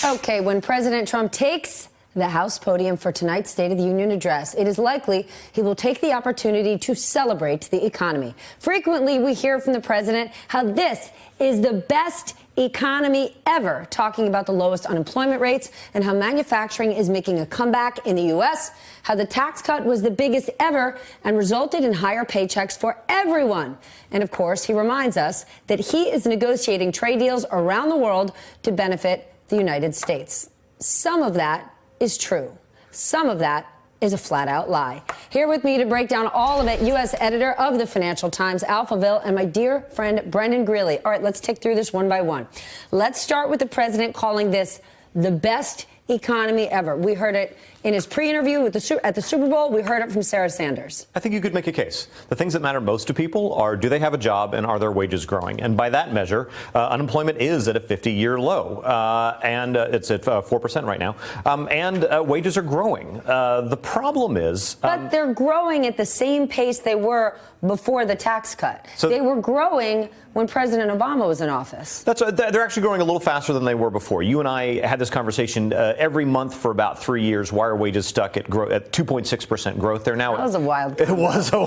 Okay, when President Trump takes the House podium for tonight's State of the Union address, it is likely he will take the opportunity to celebrate the economy. Frequently, we hear from the president how this is the best economy ever, talking about the lowest unemployment rates and how manufacturing is making a comeback in the U.S., how the tax cut was the biggest ever and resulted in higher paychecks for everyone. And of course, he reminds us that he is negotiating trade deals around the world to benefit the United States. Some of that is true. Some of that is a flat-out lie. Here with me to break down all of it, U.S. editor of the Financial Times, Alphaville, and my dear friend, Brendan Greeley. All right, let's tick through this one by one. Let's start with the president calling this the best economy ever. We heard it in his pre-interview at the Super Bowl. We heard it from Sarah Sanders. I think you could make a case. The things that matter most to people are, do they have a job and are their wages growing? And by that measure, unemployment is at a 50-year low, and it's at 4% right now, and wages are growing. The problem is... But they're growing at the same pace they were before the tax cut. So they were growing when President Obama was in office. They're actually growing a little faster than they were before. You and I had this conversation every month for about 3 years. Why are wages stuck at 2.6% growth? They're now... That was a wild... It was a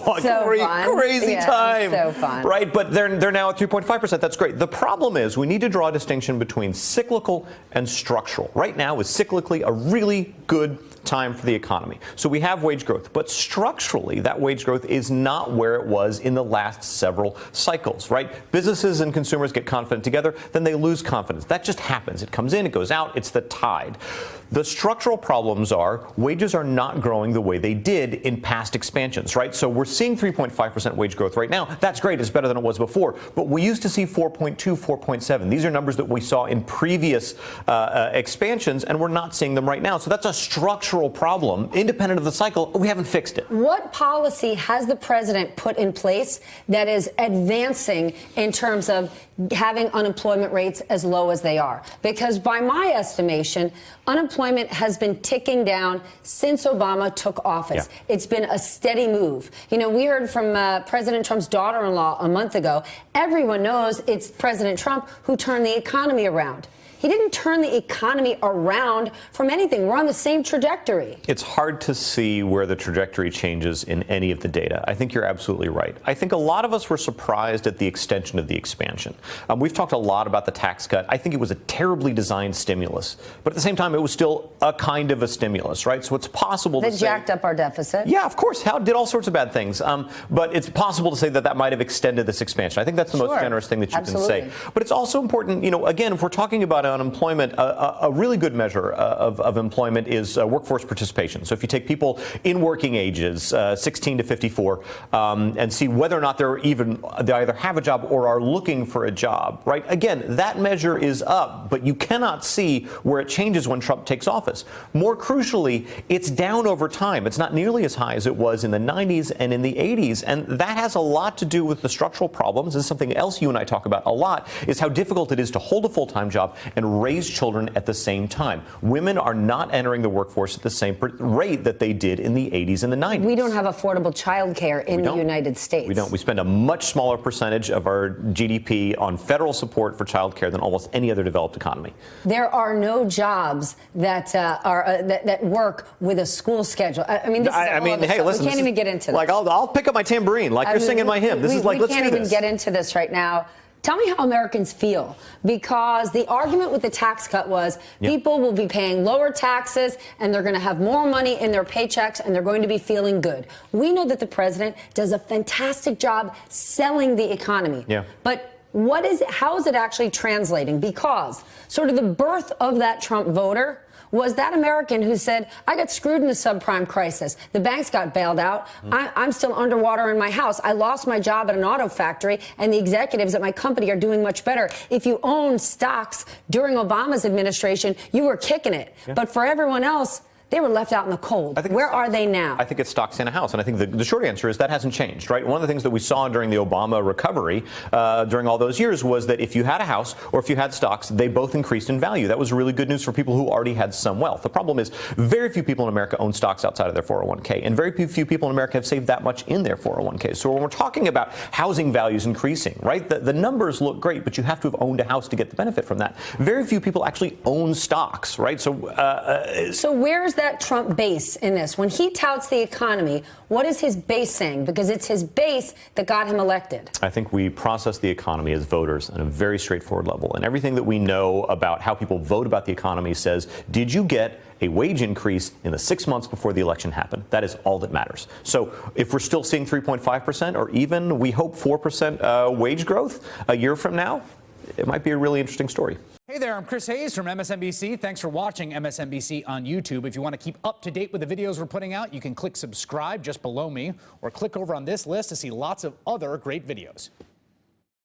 crazy time. So fun. Right, but they're now at 3.5%. That's great. The problem is we need to draw a distinction between cyclical and structural. Right now is cyclically a really good time for the economy. So we have wage growth, but structurally that wage growth is not where it was in the last several cycles, right? Businesses and consumers get confident together, then they lose confidence. That just happens. It comes in, it goes out. It's the tide. The structural problems are wages are not growing the way they did in past expansions, right? So we're seeing 3.5% wage growth right now. That's great. It's better than it was before. But we used to see 4.2, 4.7. These are numbers that we saw in previous expansions, and we're not seeing them right now. So that's a structural problem, independent of the cycle. We haven't fixed it. What policy has the president put in place that is advancing in terms of having unemployment rates as low as they are? Because by my estimation, unemployment has been ticking down since Obama took office. Yeah. It's been a steady move. You know, we heard from President Trump's daughter-in-law a month ago. Everyone knows it's President Trump who turned the economy around. He didn't turn the economy around from anything. We're on the same trajectory. It's hard to see where the trajectory changes in any of the data. I think you're absolutely right. I think a lot of us were surprised at the extension of the expansion. We've talked a lot about the tax cut. I think it was a terribly designed stimulus. But at the same time, it was still a kind of a stimulus, right? So it's possible to say... That jacked up our deficit. Yeah, of course. How did all sorts of bad things. But it's possible to say that that might have extended this expansion. I think that's the most generous thing that you can say. But it's also important, you know, again, if we're talking about unemployment, a really good measure of employment is workforce participation. So if you take people in working ages, 16 to 54, and see whether or not they either have a job or are looking for a job, right? Again, that measure is up, but you cannot see where it changes when Trump takes office. More crucially, it's down over time. It's not nearly as high as it was in the 90s and in the 80s, and that has a lot to do with the structural problems. This is something else you and I talk about a lot, is how difficult it is to hold a full-time job and raise children at the same time. Women are not entering the workforce at the same rate that they did in the 80s and the 90s. We don't have affordable child care in the United States. We don't. We spend a much smaller percentage of our GDP on federal support for child care than almost any other developed economy. There are no jobs that that work with a school schedule. I mean, this is hey, listen, we can't even get into this. Like, I'll pick up my tambourine, like you're singing my hymn. This is like, let's do this. We can't even get into this right now. Tell me how Americans feel, because the argument with the tax cut was people will be paying lower taxes and they're going to have more money in their paychecks and they're going to be feeling good. We know that the president does a fantastic job selling the economy. Yeah. But how is it actually translating? Because sort of the birth of that Trump voter was that American who said, I got screwed in the subprime crisis. The banks got bailed out. I'm still underwater in my house. I lost my job at an auto factory, and the executives at my company are doing much better. If you owned stocks during Obama's administration, you were kicking it. Yeah. But for everyone else, They were left out in the cold. Where are they now? I think it's stocks in a house. And I think the short answer is that hasn't changed, right? One of the things that we saw during the Obama recovery during all those years was that if you had a house or if you had stocks, they both increased in value. That was really good news for people who already had some wealth. The problem is very few people in America own stocks outside of their 401k, and very few people in America have saved that much in their 401k. So when we're talking about housing values increasing, right, the numbers look great, but you have to have owned a house to get the benefit from that. Very few people actually own stocks, right? So where's that Trump base in this? When he touts the economy, what is his base saying? Because it's his base that got him elected. I think we process the economy as voters on a very straightforward level. And everything that we know about how people vote about the economy says, did you get a wage increase in the 6 months before the election happened? That is all that matters. So if we're still seeing 3.5% or even, we hope, 4% wage growth a year from now, it might be a really interesting story. Hey there, I'm Chris Hayes from MSNBC. Thanks for watching MSNBC on YouTube. If you want to keep up to date with the videos we're putting out, you can click subscribe just below me or click over on this list to see lots of other great videos.